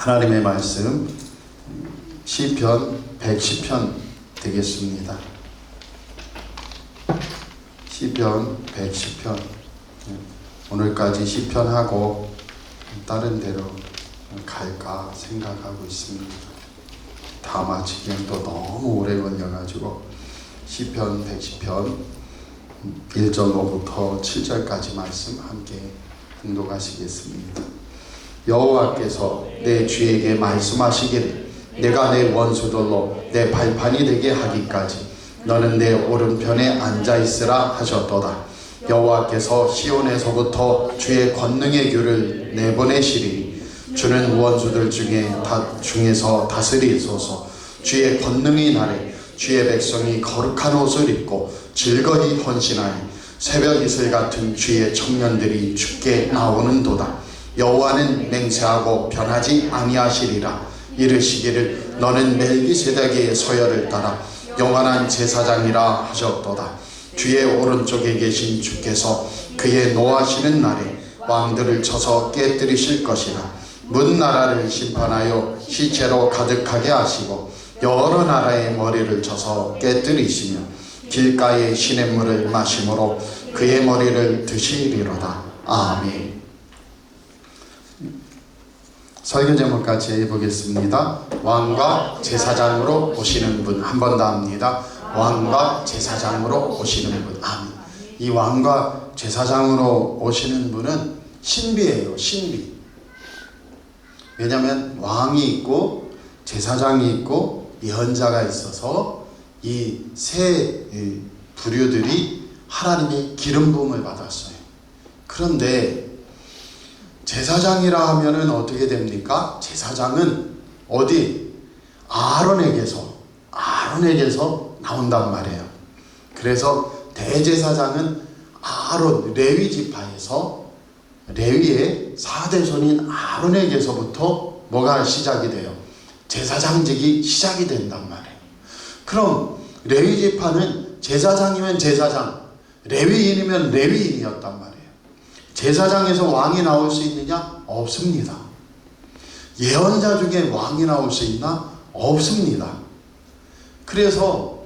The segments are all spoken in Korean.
하나님의 말씀 시편 110편 되겠습니다. 시편 110편 오늘까지 시편하고 다른 데로 갈까 생각하고 있습니다. 다 마치기엔 또 너무 오래 걸려가지고 시편 110편 1절로부터 7절까지 말씀 함께 등독하시겠습니다. 여호와께서 내 주에게 말씀하시기를 내가 내 원수들로 내 발판이 되게 하기까지 너는 내 오른편에 앉아있으라 하셨도다. 여호와께서 시온에서부터 주의 권능의 규를 내보내시리니 주는 원수들 중에서 다스리소서. 주의 권능의 날에 주의 백성이 거룩한 옷을 입고 즐거이 헌신하니 새벽 이슬 같은 주의 청년들이 주께 나오는도다. 여호와는 맹세하고 변하지 아니하시리라. 이르시기를 너는 멜기세덱의 서열을 따라 영원한 제사장이라 하셨도다. 주의 오른쪽에 계신 주께서 그의 노하시는 날에 왕들을 쳐서 깨뜨리실 것이라. 문 나라를 심판하여 시체로 가득하게 하시고 여러 나라의 머리를 쳐서 깨뜨리시며 길가의 시냇물을 마심으로 그의 머리를 드시리로다. 아멘. 설교 제목 같이 해보겠습니다. 왕과 제사장으로 오시는 분. 한 번 더 합니다. 왕과 제사장으로 오시는 분. 아멘. 이 왕과 제사장으로 오시는 분은 신비예요. 신비. 왜냐하면 왕이 있고 제사장이 있고 예언자가 있어서 이 세 부류들이 하나님의 기름 부음을 받았어요. 그런데 제사장이라 하면은 어떻게 됩니까? 제사장은 어디? 아론에게서 나온단 말이에요. 그래서 대제사장은 아론, 레위 지파에서 레위의 4대 손인 아론에게서부터 뭐가 시작이 돼요? 제사장직이 시작이 된단 말이에요. 그럼 레위 지파는 제사장이면 제사장, 레위인이면 레위인이었단 말이에요. 제사장에서 왕이 나올 수 있느냐? 없습니다. 예언자 중에 왕이 나올 수 있나? 없습니다. 그래서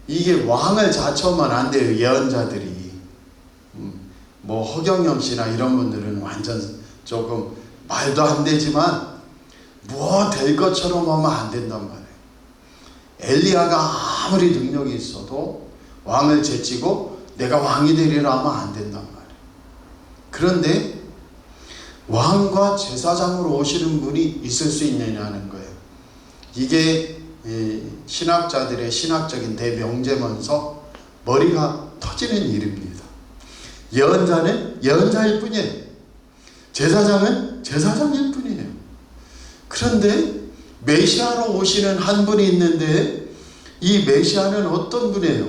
이게 왕을 자처하면 안 돼요. 예언자들이 뭐 허경영 씨나 이런 분들은 완전 조금 말도 안 되지만 뭐 될 것처럼 하면 안 된단 말이에요. 엘리야가 아무리 능력이 있어도 왕을 제치고 내가 왕이 되리라 하면 안 된단 말이에요. 그런데 왕과 제사장으로 오시는 분이 있을 수 있느냐는 거예요. 이게 신학자들의 신학적인 대명제면서 머리가 터지는 일입니다. 예언자는 예언자일 뿐이에요. 제사장은 제사장일 뿐이에요. 그런데 메시아로 오시는 한 분이 있는데 이 메시아는 어떤 분이에요?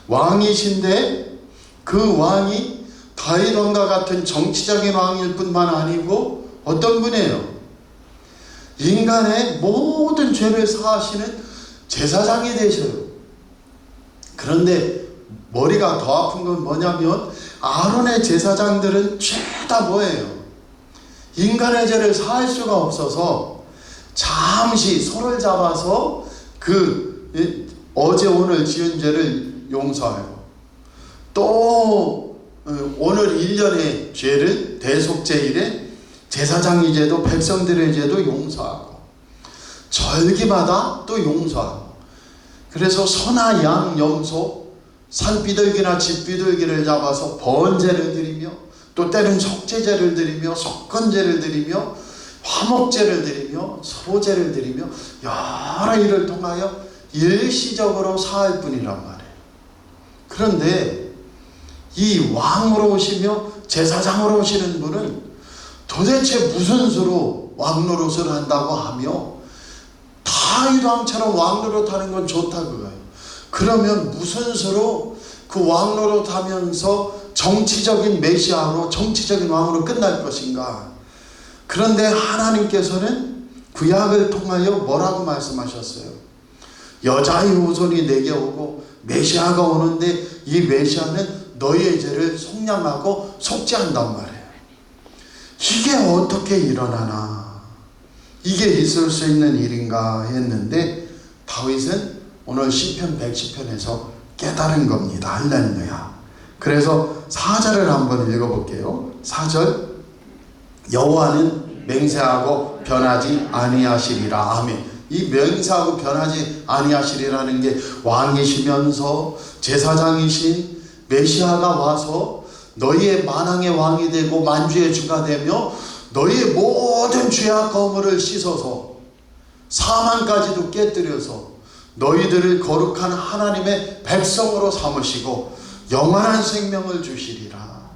왕이신데 그 왕이 다윗 왕과 같은 정치적인 왕일 뿐만 아니고 어떤 분이에요? 인간의 모든 죄를 사하시는 제사장이 되셔요. 그런데 머리가 더 아픈 건 뭐냐면 아론의 제사장들은 죄다 뭐예요? 인간의 죄를 사할 수가 없어서 잠시 손을 잡아서 그 어제 오늘 지은 죄를 용서하고 또 오늘 1년의 죄를 대속죄일에 제사장의 죄도 백성들의 죄도 용서하고 절기마다 또 용서하고 그래서 소나 양 염소 산비둘기나 집비둘기를 잡아서 번제를 드리며 또 때는 속죄제를 드리며 속건제를 드리며 화목제를 드리며 소제를 드리며 여러 일을 통하여 일시적으로 사할 뿐이란 말이에요. 그런데 이 왕으로 오시며 제사장으로 오시는 분은 도대체 무슨 수로 왕 노릇을 한다고 하며 다윗 왕처럼 왕 노릇하는 건 좋다 그거예요. 그러면 무슨 수로 그 왕 노릇하면서 정치적인 메시아로 정치적인 왕으로 끝날 것인가? 그런데 하나님께서는 구약을 통하여 뭐라고 말씀하셨어요? 여자의 후손이 내게 오고 메시아가 오는데 이 메시아는 너희의 죄를 속량하고 속죄한단 말이에요. 이게 어떻게 일어나나? 이게 있을 수 있는 일인가 했는데 다윗은 오늘 시편 110편에서 깨달은 겁니다. 할렐루야. 그래서 4절을 한번 읽어볼게요. 4절, 여호와는 맹세하고 변하지 아니하시리라. 아멘. 이 맹세하고 변하지 아니하시리라는 게 왕이시면서 제사장이신 메시아가 와서 너희의 만왕의 왕이 되고 만주의 주가 되며 너희의 모든 죄악 거물을 씻어서 사망까지도 깨뜨려서 너희들을 거룩한 하나님의 백성으로 삼으시고 영원한 생명을 주시리라.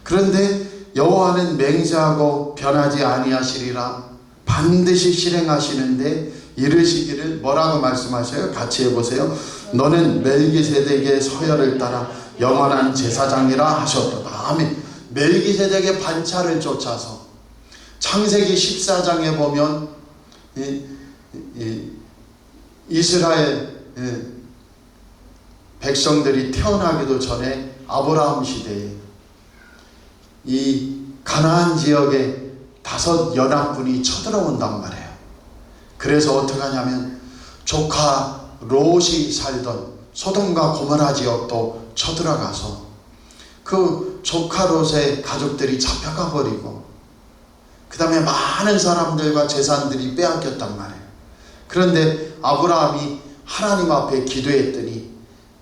그런데 여호와는 맹세하고 변하지 아니하시리라. 반드시 실행하시는데 이르시기를 뭐라고 말씀하셔요? 같이 해보세요. 너는 멜기세덱의 서열을 따라 영원한 제사장이라 하셨도다. 아멘. 멜기세덱의 반차를 쫓아서 창세기 14장에 보면 이스라엘 백성들이 태어나기도 전에 아브라함 시대에 이 가나안 지역에 5 연합군이 쳐들어온단 말이에요. 그래서 어떻게 하냐면 조카 롯이 살던 소돔과 고모라 지역도 쳐들어가서 그 조카 롯의 가족들이 잡혀가 버리고 그 다음에 많은 사람들과 재산들이 빼앗겼단 말이에요. 그런데 아브라함이 하나님 앞에 기도했더니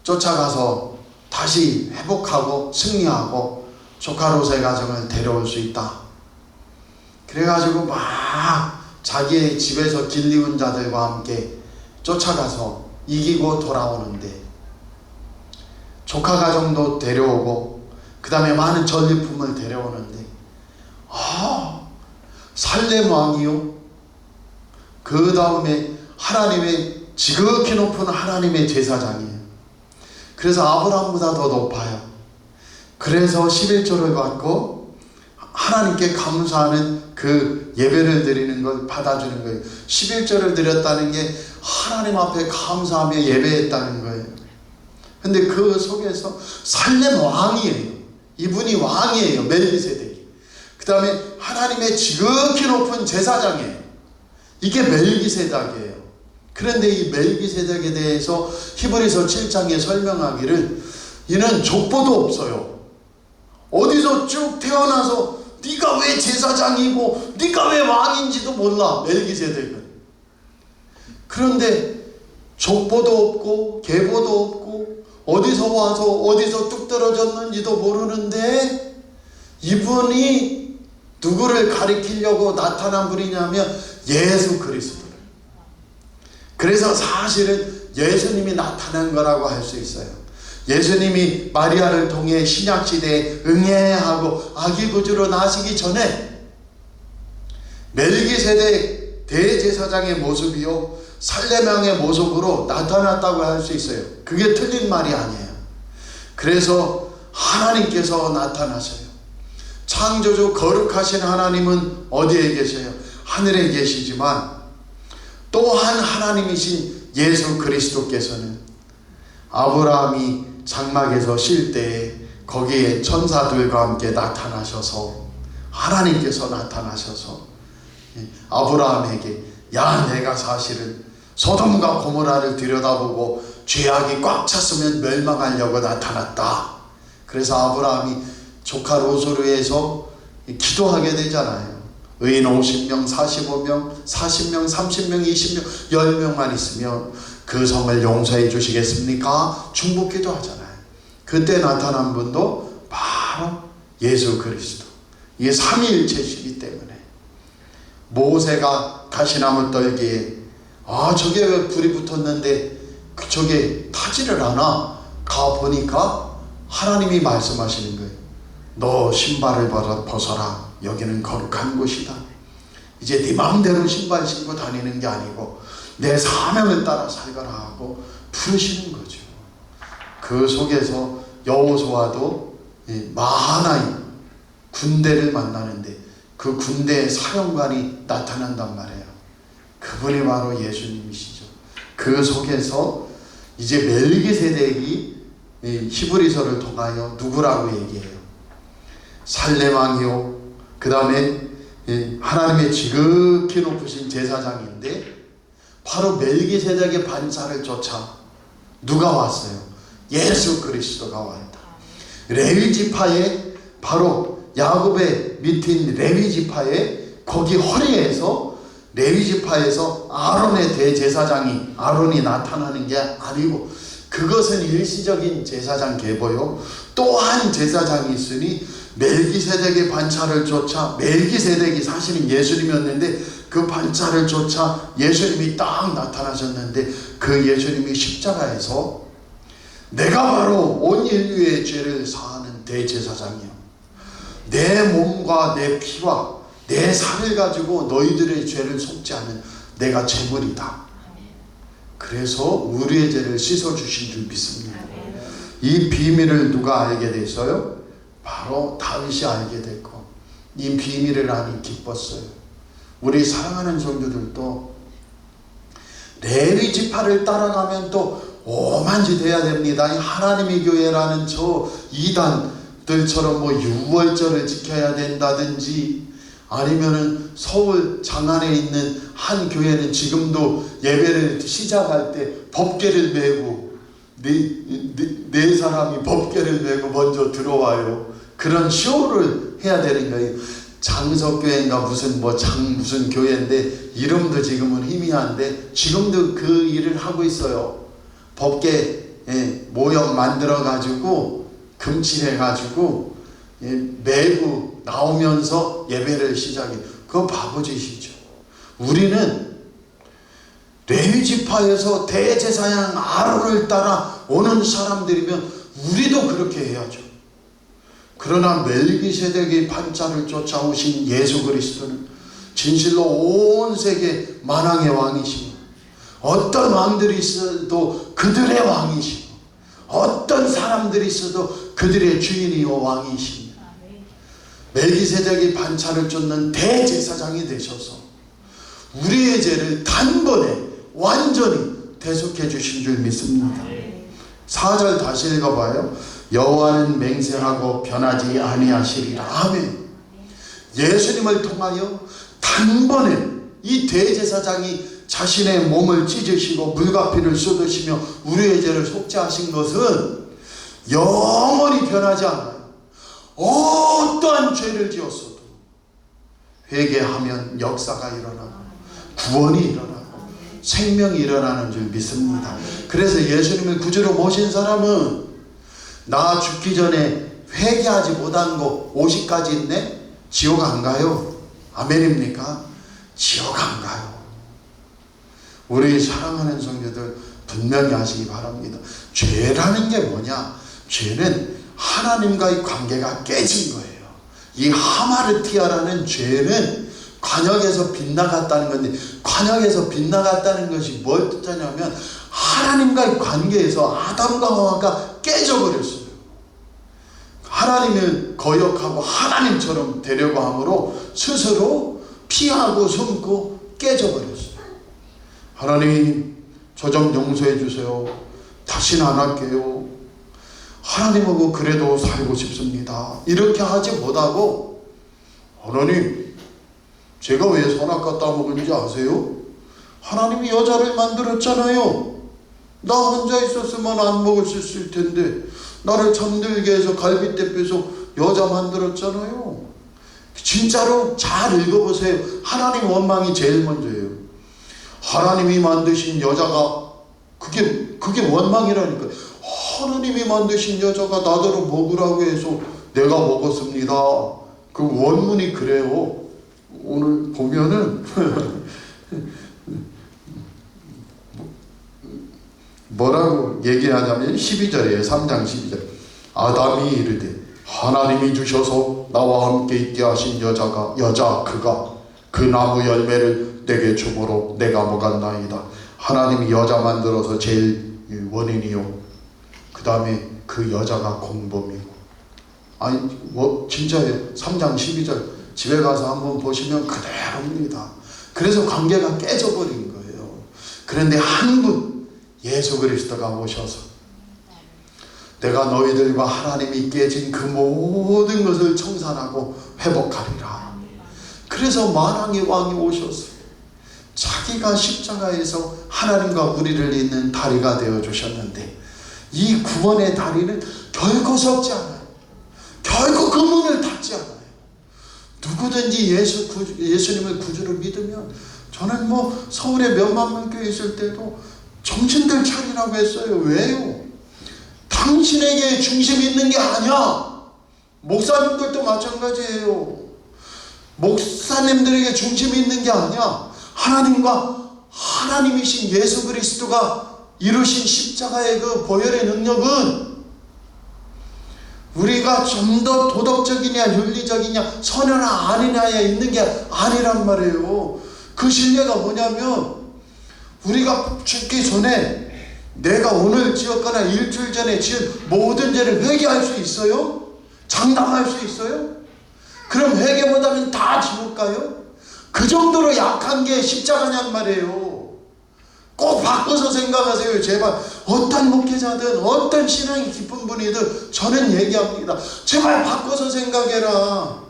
쫓아가서 다시 회복하고 승리하고 조카 롯의 가정을 데려올 수 있다. 그래가지고 막 자기의 집에서 길리운 자들과 함께 쫓아가서 이기고 돌아오는데 조카 가정도 데려오고 그 다음에 많은 전리품을 데려오는데 살렘 왕이요, 그 다음에 하나님의 지극히 높은 하나님의 제사장이에요. 그래서 아브라함보다 더 높아요. 그래서 11조를 받고 하나님께 감사하는 그 예배를 드리는 걸 받아주는 거예요. 11조를 드렸다는 게 하나님 앞에 감사하며 예배했다는 거예요. 근데 그 속에서 살렘 왕이에요. 이분이 왕이에요. 멜기세덱이. 그 다음에 하나님의 지극히 높은 제사장이에요. 이게 멜기세덱이에요. 그런데 이 멜기세덱에 대해서 히브리서 7장에 설명하기를 이는 족보도 없어요. 어디서 쭉 태어나서 네가 왜 제사장이고 네가 왜 왕인지도 몰라. 멜기세덱은. 그런데 족보도 없고 계보도 없고 어디서 와서 어디서 뚝 떨어졌는지도 모르는데 이분이 누구를 가리키려고 나타난 분이냐면 예수 그리스도를. 그래서 사실은 예수님이 나타난 거라고 할 수 있어요. 예수님이 마리아를 통해 신약시대에 응애하고 아기구주로 나시기 전에 멜기세덱 대제사장의 모습이요 살렘 왕의 모습으로 나타났다고 할 수 있어요. 그게 틀린 말이 아니에요. 그래서 하나님께서 나타나셔요. 창조주 거룩하신 하나님은 어디에 계세요? 하늘에 계시지만 또한 하나님이신 예수 그리스도께서는 아브라함이 장막에서 쉴 때에 거기에 천사들과 함께 나타나셔서 하나님께서 나타나셔서 아브라함에게 야 내가 사실은 소돔과 고모라를 들여다보고 죄악이 꽉 찼으면 멸망하려고 나타났다. 그래서 아브라함이 조카 롯으로 해서 기도하게 되잖아요. 의인 50명, 45명, 40명, 30명, 20명, 10명만 있으면 그 성을 용서해 주시겠습니까? 중보기도 하잖아요. 그때 나타난 분도 바로 예수 그리스도. 이게 삼위일체시기 때문에 모세가 가시나무 떨기에 저게 왜 불이 붙었는데 저게 타지를 않아? 가보니까 하나님이 말씀하시는 거예요. 너 신발을 벗어라. 여기는 거룩한 곳이다. 이제 네 마음대로 신발 신고 다니는 게 아니고 내 사명을 따라 살거라 하고 부르시는 거죠. 그 속에서 여호수아도 마하나임 군대를 만나는데 그 군대의 사령관이 나타난단 말이에요. 그분이 바로 예수님이시죠. 그 속에서 이제 멜기세덱이 히브리서를 통하여 누구라고 얘기해요? 살렘 왕이요, 그 다음에 하나님의 지극히 높으신 제사장인데 바로 멜기세덱의 반차를 쫓아 누가 왔어요? 예수 그리스도가 왔다. 레위 지파에 바로 야곱의 밑인 레위 지파에 거기 허리에서 레위 지파에서 아론의 대제사장이 아론이 나타나는 게 아니고 그것은 일시적인 제사장 계보요. 또 한 제사장이 있으니 멜기세덱의 반차를 쫓아 멜기세덱이 사실은 예수님이었는데 그 반차를 쫓아 예수님이 딱 나타나셨는데 그 예수님이 십자가에서 내가 바로 온 인류의 죄를 사하는 대제사장이요. 내 몸과 내 피와 내 살을 가지고 너희들의 죄를 속지 않은 내가 제물이다. 그래서 우리의 죄를 씻어주신 줄 믿습니다. 이 비밀을 누가 알게 됐어요? 바로 다윗이 알게 됐고 이 비밀을 아니 기뻤어요. 우리 사랑하는 성도들도 레위 지파를 따라가면 또 오만지 돼야 됩니다. 하나님의 교회라는 저 이단들처럼 뭐 유월절을 지켜야 된다든지 아니면은 서울 장안에 있는 한 교회는 지금도 예배를 시작할 때 법궤를 메고 네 사람이 법궤를 메고 먼저 들어와요. 그런 쇼를 해야 되는 거예요. 장석교회인가 무슨 무슨 교회인데 이름도 지금은 희미한데 지금도 그 일을 하고 있어요. 법궤 모형 만들어 가지고 금칠해 가지고 메고 나오면서 예배를 시작해. 그거 바보짓이죠. 우리는 레위 지파에서 대제사장 아론을 따라 오는 사람들이면 우리도 그렇게 해야죠. 그러나 멜기세덱의 반차를 쫓아오신 예수 그리스도는 진실로 온 세계 만왕의 왕이시고 어떤 왕들이 있어도 그들의 왕이시고 어떤 사람들이 있어도 그들의 주인이요 왕이십니다. 멜기세덱의 반차를 쫓는 대제사장이 되셔서 우리의 죄를 단번에 완전히 대속해 주신 줄 믿습니다. 4절 다시 읽어봐요. 여호와는 맹세하고 변하지 아니하시리라. 아멘. 예수님을 통하여 단번에 이 대제사장이 자신의 몸을 찢으시고 물과 피를 쏟으시며 우리의 죄를 속죄하신 것은 영원히 변하지 않아요. 어떠한 죄를 지었어도 회개하면 역사가 일어나고 구원이 일어나고 생명이 일어나는 줄 믿습니다. 그래서 예수님을 구주로 모신 사람은 나 죽기 전에 회개하지 못한 거 50가지 있네? 지옥 안 가요. 아멘입니까? 지옥 안 가요. 우리 사랑하는 성도들 분명히 하시기 바랍니다. 죄라는 게 뭐냐? 죄는 하나님과의 관계가 깨진 거예요. 이 하마르티아라는 죄는 관역에서 빗나갔다는 건데, 관역에서 빗나갔다는 것이 뭘 뜻하냐면 하나님과의 관계에서 아담과 하와가 깨져버렸어요. 하나님을 거역하고 하나님처럼 되려고 함으로 스스로 피하고 숨고 깨져버렸어요. 하나님, 저 좀 용서해 주세요. 다시는 안 할게요. 하나님하고 그래도 살고 싶습니다. 이렇게 하지 못하고, 하나님, 제가 왜 선악과 따먹은지 아세요? 하나님이 여자를 만들었잖아요. 나 혼자 있었으면 안 먹을 수 있을 텐데 나를 잠들게 해서 갈빗대 빼서 여자 만들었잖아요. 진짜로 잘 읽어보세요. 하나님 원망이 제일 먼저예요. 하나님이 만드신 여자가 그게 원망이라니까. 하나님이 만드신 여자가 나더러 먹으라고 해서 내가 먹었습니다. 그 원문이 그래요. 오늘 보면은 뭐라고 얘기하냐면 12절이에요. 3장 12절. 아담이 이르되 하나님이 주셔서 나와 함께 있게 하신 그가 그 나무 열매를 내게 주므로 내가 먹었나이다. 하나님이 여자 만들어서 제일 원인이요. 그 다음에 그 여자가 공범이고. 아니 진짜예요. 3장 12절 집에 가서 한번 보시면 그대로입니다. 그래서 관계가 깨져버린 거예요. 그런데 한 분 예수 그리스도가 오셔서 내가 너희들과 하나님이 깨진 그 모든 것을 청산하고 회복하리라. 그래서 만왕의 왕이 오셔서 자기가 십자가에서 하나님과 우리를 잇는 다리가 되어 주셨는데, 이 구원의 다리는 결코 섰지 않아요. 결코 그 문을 닫지 않아요. 누구든지 예수님을 구주로 믿으면, 저는 뭐 서울에 몇만 명 교회 있을 때도 정신들 차리라고 했어요. 왜요? 당신에게 중심 있는 게 아니야. 목사님들도 마찬가지예요. 목사님들에게 중심이 있는 게 아니야. 하나님과 하나님이신 예수 그리스도가 이루신 십자가의 그 보혈의 능력은 우리가 좀 더 도덕적이냐 윤리적이냐 선하나 아니냐에 있는 게 아니란 말이에요. 그 신뢰가 뭐냐면, 우리가 죽기 전에 내가 오늘 지었거나 일주일 전에 지은 모든 죄를 회개할 수 있어요? 장담할 수 있어요? 그럼 회개 못하면 다 지울까요? 그 정도로 약한 게 십자가냔 말이에요. 꼭 바꿔서 생각하세요. 제발 어떤 목회자든 어떤 신앙이 깊은 분이든 저는 얘기합니다. 제발 바꿔서 생각해라.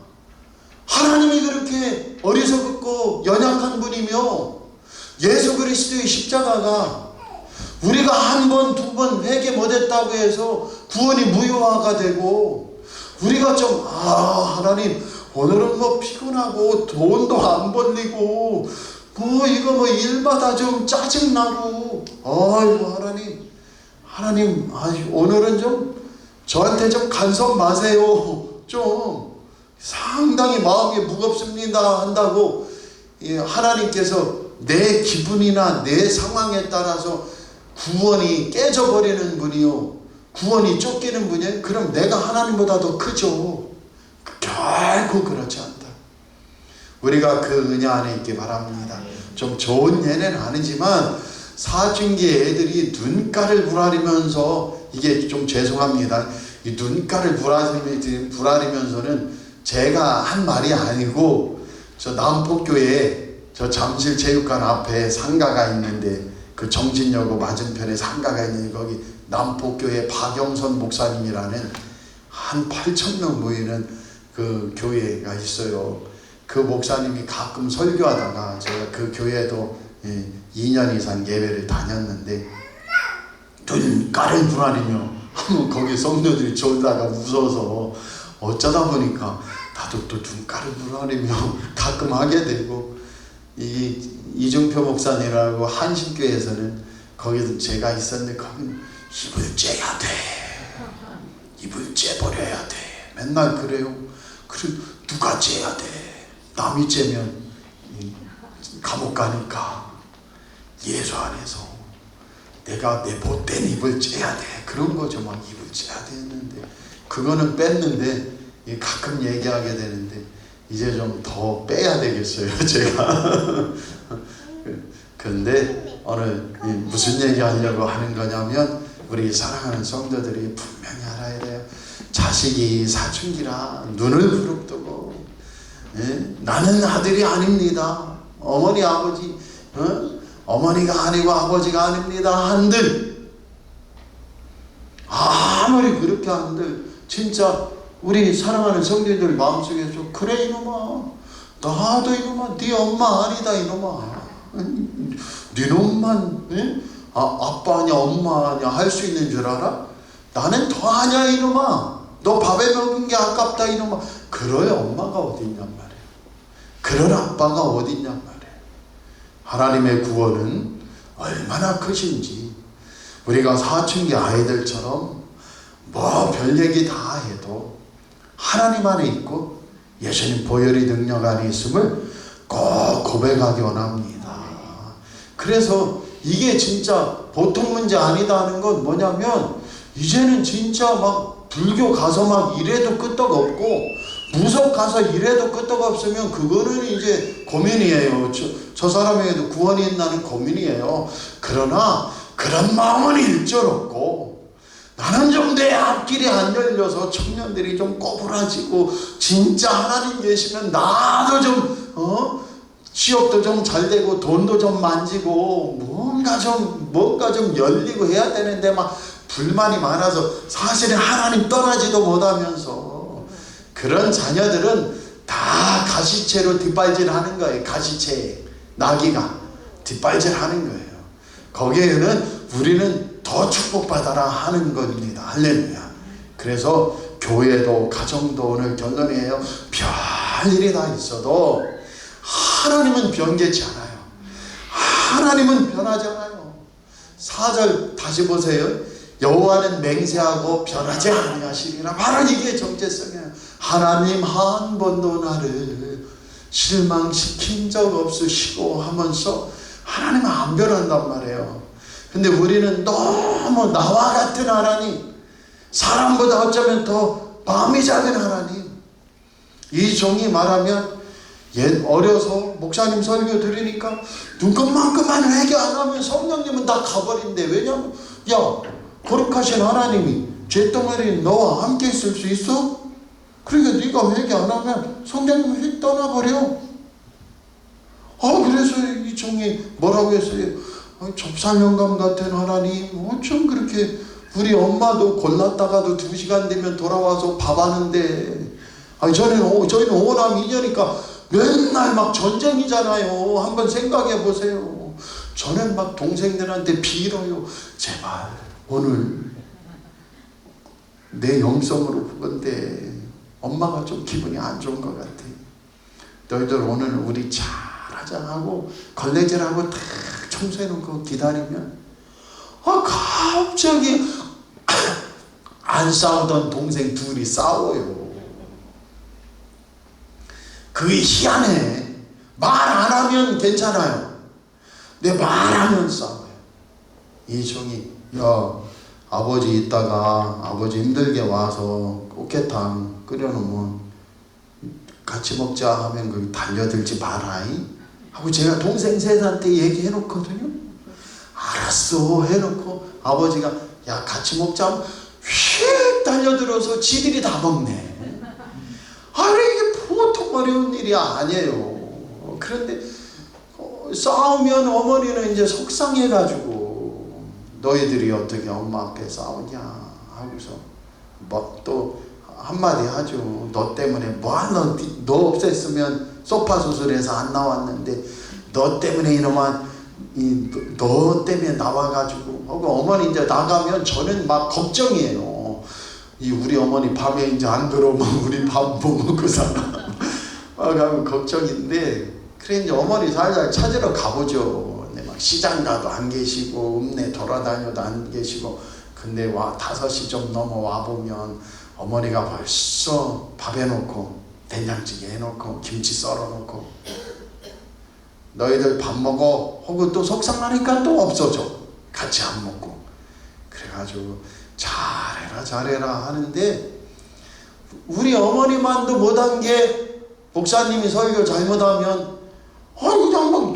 하나님이 그렇게 어리석고 연약한 분이며, 예수 그리스도의 십자가가 우리가 한 번, 두 번 회개 못했다고 해서 구원이 무효화가 되고, 우리가 좀 하나님 오늘은 뭐 피곤하고 돈도 안 벌리고 뭐 이거 뭐 일마다 좀 짜증나고, 아이고 하나님 오늘은 좀 저한테 좀 간섭 마세요. 좀 상당히 마음이 무겁습니다 한다고 하나님께서 내 기분이나 내 상황에 따라서 구원이 깨져버리는 분이요, 구원이 쫓기는 분이에요. 그럼 내가 하나님보다 더 크죠. 결코 그렇지 않다. 우리가 그 은혜 안에 있기 바랍니다. 좀 좋은 예는 아니지만 사춘기 애들이 눈가를 부라리면서, 이게 좀 죄송합니다. 이 눈가를 부라리면서는 제가 한 말이 아니고, 저 남포교회 저 잠실체육관 앞에 상가가 있는데, 그 정진여고 맞은편에 상가가 있는데, 거기 남포교회 박영선 목사님이라는 한 8,000명 모이는 그 교회가 있어요. 그 목사님이 가끔 설교하다가 제가 그 교회에도 2년 이상 예배를 다녔는데, 눈가를 부라리며 거기 성도들이 졸다가 무서워서 어쩌다 보니까 나도 또 눈가를 부라리며 가끔 하게 되고, 이중표 목사님이라고 한신교회에서는 거기도 제가 있었는데, 거기는 입을 째야 돼, 입을 째버려야 돼, 맨날 그래요. 그래, 누가 째야 돼? 남이 째면 감옥 가니까 예수 안에서 내가 내 못된 입을 째야 돼, 그런 거죠. 막 입을 째야 되는데, 그거는 뺐는데 가끔 얘기하게 되는데, 이제 좀 더 빼야 되겠어요 제가. 그런데 오늘 무슨 얘기 하려고 하는 거냐면, 우리 사랑하는 성도들이 분명히 알아야 돼요. 자식이 사춘기라 눈을 부릅뜨고, 나는 아들이 아닙니다, 어머니 아버지 어머니가 아니고 아버지가 아닙니다 한들, 아무리 그렇게 한들 진짜 우리 사랑하는 성도들 마음속에서, 그래 이놈아, 나도 이놈아 네 엄마 아니다 이놈아, 네 놈만 아빠 아냐 엄마 아냐 할 수 있는 줄 알아? 나는 더 아냐 이놈아, 너 밥에 먹은 게 아깝다 이놈아. 그럴 엄마가 어딨냔 말이에요. 그럴 아빠가 어딨냔 말이에요. 하나님의 구원은 얼마나 크신지, 우리가 사춘기 아이들처럼 뭐 별 얘기 다 해도 하나님 안에 있고 예수님 보혈의 능력 안에 있음을 꼭 고백하기 원합니다. 그래서 이게 진짜 보통 문제 아니다 하는 건 뭐냐면, 이제는 진짜 막 불교 가서 막 이래도 끄떡 없고, 무속 가서 이래도 끄떡 없으면 그거는 이제 고민이에요. 저 사람에게도 구원이 있나는 고민이에요. 그러나 그런 마음은 일절 없고, 나는 좀 내 앞길이 안 열려서 청년들이 좀 꼬부라지고, 진짜 하나님 계시면 나도 좀 취업도 좀 잘 되고 돈도 좀 만지고 뭔가 좀 열리고 해야 되는데 막 불만이 많아서 사실은 하나님 떠나지도 못하면서, 그런 자녀들은 다 가시채로 뒷발질하는 거예요. 가시채 나귀가 뒷발질하는 거예요. 거기에는 우리는 더 축복받아라 하는 겁니다. 할렐루야. 그래서 교회도 가정도 오늘 결론이에요. 별일이 다 있어도 하나님은 변개치 않아요. 하나님은 변하지 않아요. 4절 다시 보세요. 여호와는 맹세하고 변하지 아니하시리라. 바로 이게 정체성이에요. 하나님 한 번도 나를 실망시킨 적 없으시고 하면서 하나님은 안 변한단 말이에요. 근데 우리는 너무 나와 같은 하나님, 사람보다 어쩌면 더 마음이 작은 하나님. 이 종이 말하면 어려서 목사님 설교 들으니까 눈금만큼만 회개 안 하면 성령님은 다 가버린대. 왜냐면 야, 거룩하신 하나님이 죄덩어리 너와 함께 있을 수 있어? 그러니까 네가 회개 안 하면 성령님은 휙 떠나버려. 그래서 이 종이 뭐라고 했어요? 접살영감 같은 하나님, 어쩜 그렇게 우리 엄마도 골랐다가도 2시간 되면 돌아와서 밥하는데, 저희는 5남 2녀니까 맨날 막 전쟁이잖아요. 한번 생각해 보세요. 저는 막 동생들한테 빌어요. 제발 오늘 내 영성으로 보건데 엄마가 좀 기분이 안 좋은 것 같아. 너희들 오늘 우리 잘하자 하고 걸레질하고 다 청소해놓고 기다리면 갑자기 안 싸우던 동생 둘이 싸워요. 그게 희한해. 말 안 하면 괜찮아요. 근데 말하면 싸워요. 이 종이 아버지 있다가 아버지 힘들게 와서 꽃게탕 끓여놓으면 같이 먹자 하면 그 달려들지 마라이 하고 제가 동생 셋한테 얘기해놓거든요. 알았어 해놓고 아버지가 야 같이 먹자 하면 휙 달려들어서 지들이 다 먹네. 이게 보통 어려운 일이 아니에요. 그런데 싸우면 어머니는 이제 속상해가지고 너희들이 어떻게 엄마 앞에 싸우냐 하고서 뭐 또 한마디 하죠. 너 때문에 너 없앴으면 소파 수술해서 안 나왔는데 너 때문에 이놈아 너 때문에 나와가지고 하고 어머니 이제 나가면 저는 막 걱정이에요. 우리 어머니 밤에 이제 안 들어오면 우리 밥 뭐 먹고 사나 막 걱정인데 그래 이제 어머니 살살 찾으러 가보죠. 근데 막 시장 가도 안 계시고 읍내 돌아다녀도 안 계시고 근데 5시 좀 넘어와 보면 어머니가 벌써 밥 해놓고 된장찌개 해놓고 김치 썰어놓고 너희들 밥 먹어 하고 또 속상하니까 또 없어져. 같이 안 먹고. 그래가지고 잘해라 하는데 우리 어머니만도 못한 게 목사님이 설교 잘못하면 그냥 막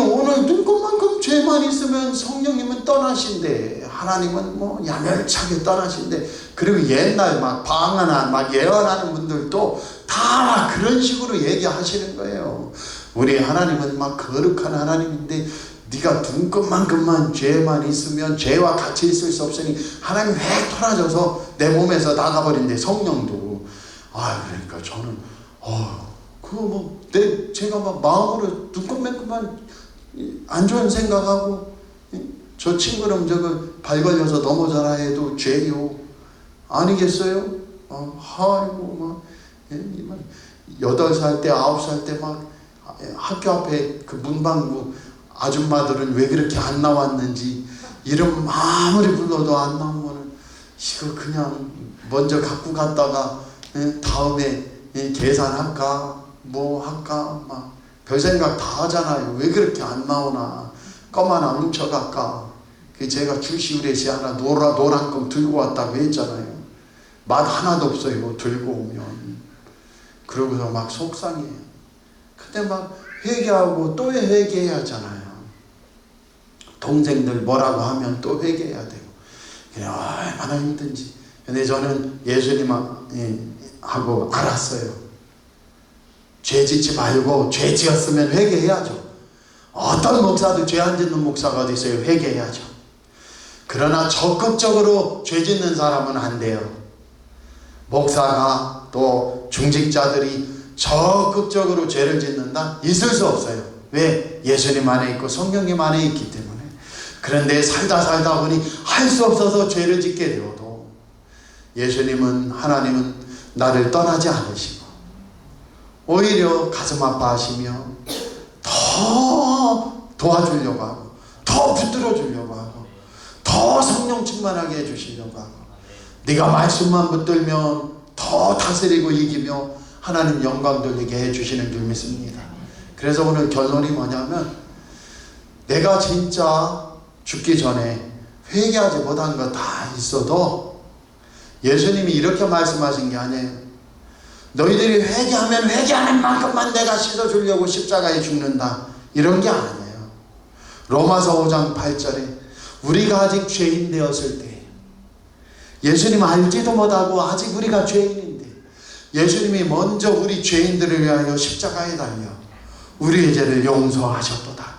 오늘 눈꽃만큼 죄만 있으면 성령님은 떠나신대. 하나님은 뭐 야멸차게 떠나신대. 그리고 옛날 막 방언한 막 예언하는 분들도 다 그런 식으로 얘기하시는 거예요. 우리 하나님은 막 거룩한 하나님인데 네가 눈꽃만큼만 죄만 있으면 죄와 같이 있을 수 없으니 하나님 획 털어져서 내 몸에서 나가버린대. 성령도. 그러니까 저는 제가 막 마음으로 눈꽃만큼만 안 좋은 생각하고 저 친구는 발 걸려서 넘어져라 해도 죄요 아니겠어요? 아이고 막 8살 때 9살 때 막 학교 앞에 그 문방구 아줌마들은 왜 그렇게 안 나왔는지 이름 아무리 불러도 안 나오면 이거 그냥 먼저 갖고 갔다가 다음에 계산할까 뭐 할까 막 별생각 다 하잖아요. 왜 그렇게 안 나오나 껌 하나 훔쳐갈까. 제가 주시우레시 하나 노란 껌 들고 왔다고 했잖아요. 맛 하나도 없어요. 들고 오면. 그러고서 막 속상해요. 근데 막 회개하고 또 회개해야 하잖아요. 동생들 뭐라고 하면 또 회개해야 되고. 그냥 얼마나 힘든지. 근데 저는 예수님하고 알았어요. 죄 짓지 말고 죄 지었으면 회개해야죠. 어떤 목사도 죄 안 짓는 목사가 어디 있어요. 회개해야죠. 그러나 적극적으로 죄 짓는 사람은 안 돼요. 목사가 또 중직자들이 적극적으로 죄를 짓는다? 있을 수 없어요. 왜? 예수님 안에 있고 성령님 안에 있기 때문에. 그런데 살다 보니 할 수 없어서 죄를 짓게 되어도 예수님은, 하나님은 나를 떠나지 않으시고 오히려 가슴 아파하시며 더 도와주려고 하고 더 붙들어 주려고 하고 더 성령 충만하게 해주시려고 하고 네가 말씀만 붙들면 더 다스리고 이기며 하나님 영광 돌리게 해주시는 줄 믿습니다. 그래서 오늘 결론이 뭐냐면, 내가 진짜 죽기 전에 회개하지 못한 거 다 있어도 예수님이 이렇게 말씀하신 게 아니에요. 너희들이 회개하면 회개하는 만큼만 내가 씻어주려고 십자가에 죽는다, 이런 게 아니에요. 로마서 5장 8절에 우리가 아직 죄인 되었을 때, 예수님 알지도 못하고 아직 우리가 죄인인데 예수님이 먼저 우리 죄인들을 위하여 십자가에 달려 우리의 죄를 용서하셨도다.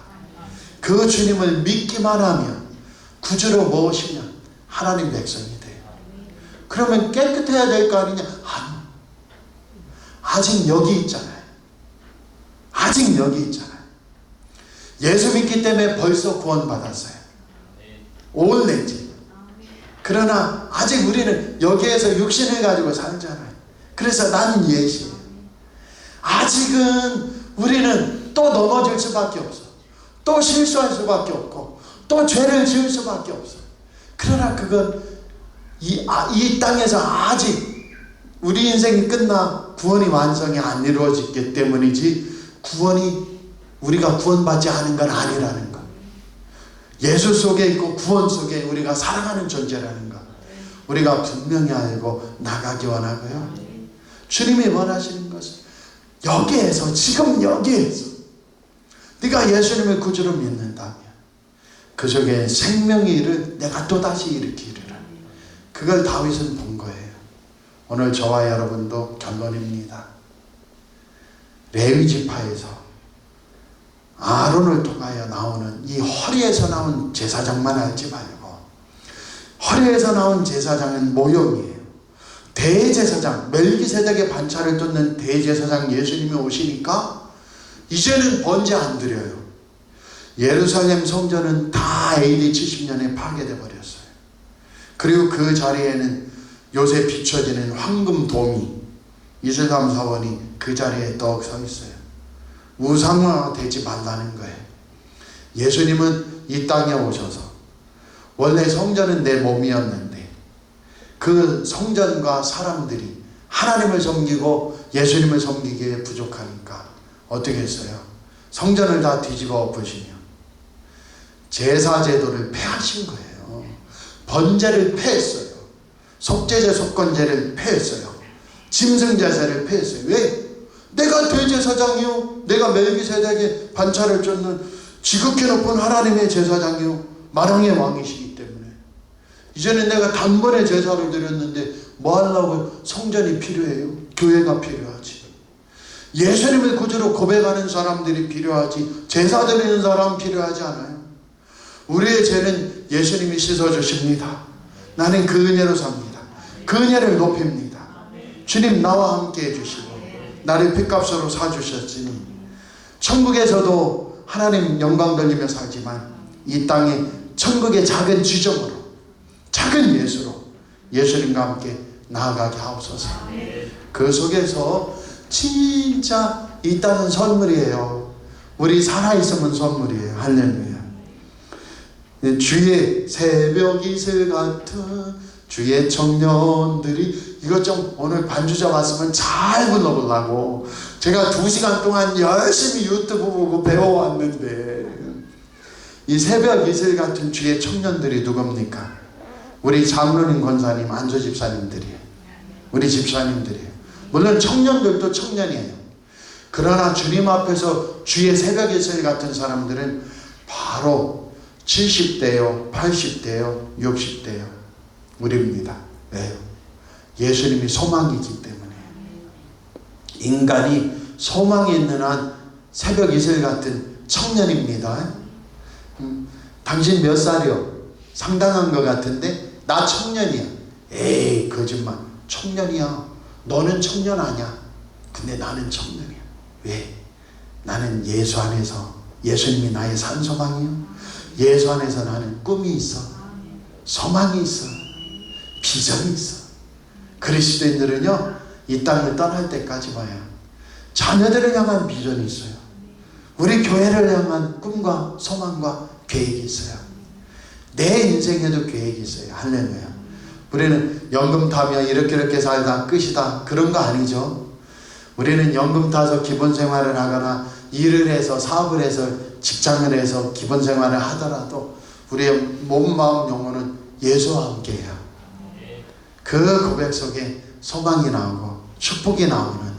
그 주님을 믿기만 하면, 구주로 모시면 하나님 백성이 돼요. 그러면 깨끗해야 될 거 아니냐? 아니, 아직 여기 있잖아요. 아직 여기 있잖아요. 예수 믿기 때문에 벌써 구원받았어요. 올레지. 그러나 아직 우리는 여기에서 육신을 가지고 살잖아요. 그래서 나는 예시예요. 아직은 우리는 또 넘어질 수밖에 없어. 또 실수할 수밖에 없고 또 죄를 지을 수밖에 없어. 그러나 그건 이 땅에서 아직 우리 인생이 끝나 구원이 완성이 안 이루어졌기 때문이지, 우리가 구원받지 않은 건 아니라는 것. 예수 속에 있고 구원 속에 우리가 살아가는 존재라는 것, 우리가 분명히 알고 나가기 원하고요. 주님이 원하시는 것은 여기에서, 지금 여기에서 네가 예수님을 구주로 믿는다면 그 속에 생명의 일을 내가 또다시 일으키리라. 그걸 다윗은 본 거예요. 오늘 저와 여러분도 결론입니다. 레위 지파에서 아론을 통하여 나오는 이 허리에서 나온 제사장만 알지 말고, 허리에서 나온 제사장은 모형이에요. 대제사장, 멜기세덱의 반차를 뜯는 대제사장 예수님이 오시니까 이제는 번제 안 드려요. 예루살렘 성전은 다 AD 70년에 파괴돼 버렸어요. 그리고 그 자리에는 요새 비춰지는 황금 동이, 이슬람 사원이 그 자리에 떡 서 있어요. 우상화 되지 말라는 거예요. 예수님은 이 땅에 오셔서, 원래 성전은 내 몸이었는데 그 성전과 사람들이 하나님을 섬기고 예수님을 섬기기에 부족하니까 어떻게 했어요? 성전을 다 뒤집어 엎으시며 제사제도를 폐하신 거예요. 번제를 폐했어요. 속죄제, 속건제를 폐했어요. 짐승제사를 폐했어요. 왜? 내가 대제사장이요, 내가 멜기세덱의 반차를 쫓는 지극히 높은 하나님의 제사장이요, 만왕의 왕이시기 때문에 이제는 내가 단번에 제사를 드렸는데 뭐 하려고 성전이 필요해요? 교회가 필요하지. 예수님을 구주로 고백하는 사람들이 필요하지, 제사 드리는 사람 필요하지 않아요. 우리의 죄는 예수님이 씻어주십니다. 나는 그 은혜로 삽니다. 그 은혜를 높입니다. 주님 나와 함께 해주시고 나를 핏값으로 사주셨으니 천국에서도 하나님 영광 돌리며 살지만 이 땅에 천국의 작은 지점으로, 작은 예수로 예수님과 함께 나아가게 하옵소서. 그 속에서 진짜 이 땅은 선물이에요. 우리 살아있으면 선물이에요. 할렐루야. 주의 새벽 이슬 같은 주의 청년들이, 이것 좀 오늘 반주자 왔으면 잘 불러보려고 제가 2시간 동안 열심히 유튜브 보고 배워왔는데, 이 새벽 이슬 같은 주의 청년들이 누굽니까? 우리 장로님, 권사님, 안조 집사님들이에요. 우리 집사님들이에요. 물론 청년들도 청년이에요. 그러나 주님 앞에서 주의 새벽 이슬 같은 사람들은 바로 70대요, 80대요, 60대요, 우리입니다. 왜요? 예수님이 소망이기 때문에. 인간이 소망이 있는 한 새벽 이슬 같은 청년입니다. 당신 몇 살이요? 상당한 것 같은데 나 청년이야. 에이 거짓말. 청년이야. 너는 청년 아니야. 근데 나는 청년이야. 왜? 나는 예수 안에서, 예수님이 나의 산소망이요. 예수 안에서 나는 꿈이 있어, 소망이 있어, 비전이 있어. 그리스도인들은요, 이 땅을 떠날 때까지 봐야 자녀들을 향한 비전이 있어요. 우리 교회를 향한 꿈과 소망과 계획이 있어요. 내 인생에도 계획이 있어요. 할렐루야. 우리는 연금 타며 이렇게 살다 끝이다, 그런 거 아니죠. 우리는 연금 타서 기본 생활을 하거나 일을 해서, 사업을 해서, 직장을 해서 기본 생활을 하더라도 우리의 몸, 마음, 영혼은 예수와 함께해요. 그 고백 속에 소망이 나오고 축복이 나오는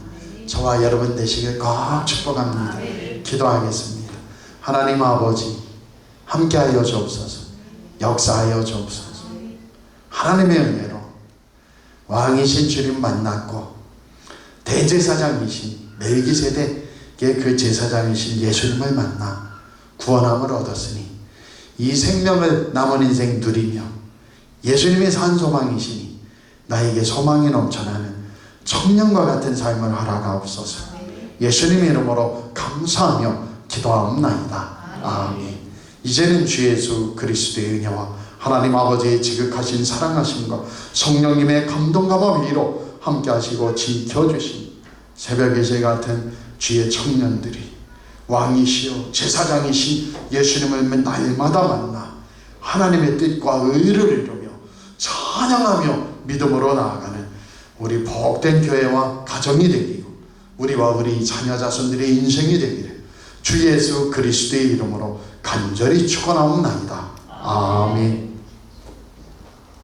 저와 여러분 되시길 꼭 축복합니다. 기도하겠습니다. 하나님 아버지, 함께하여 주옵소서. 역사하여 주옵소서. 하나님의 은혜로 왕이신 주님 만났고 대제사장이신 멜기세덱의 그 제사장이신 예수님을 만나 구원함을 얻었으니 이 생명을 남은 인생 누리며 예수님의 산 소망이시니 나에게 소망이 넘쳐나는 청년과 같은 삶을 허락하옵소서. 예수님의 이름으로 감사하며 기도하옵나이다. 아멘. 이제는 주 예수 그리스도의 은혜와 하나님 아버지의 지극하신 사랑하심과 성령님의 감동과 위로 함께 하시고 지켜주신 새벽의 새 같은 주의 청년들이 왕이시여 제사장이신 예수님을 날마다 만나 하나님의 뜻과 의를 이루며 찬양하며 믿음으로 나아가는 우리 복된 교회와 가정이 되기고 우리와 우리 자녀 자손들의 인생이 되기를 주 예수 그리스도의 이름으로 간절히 축원하옵나이다. 아멘.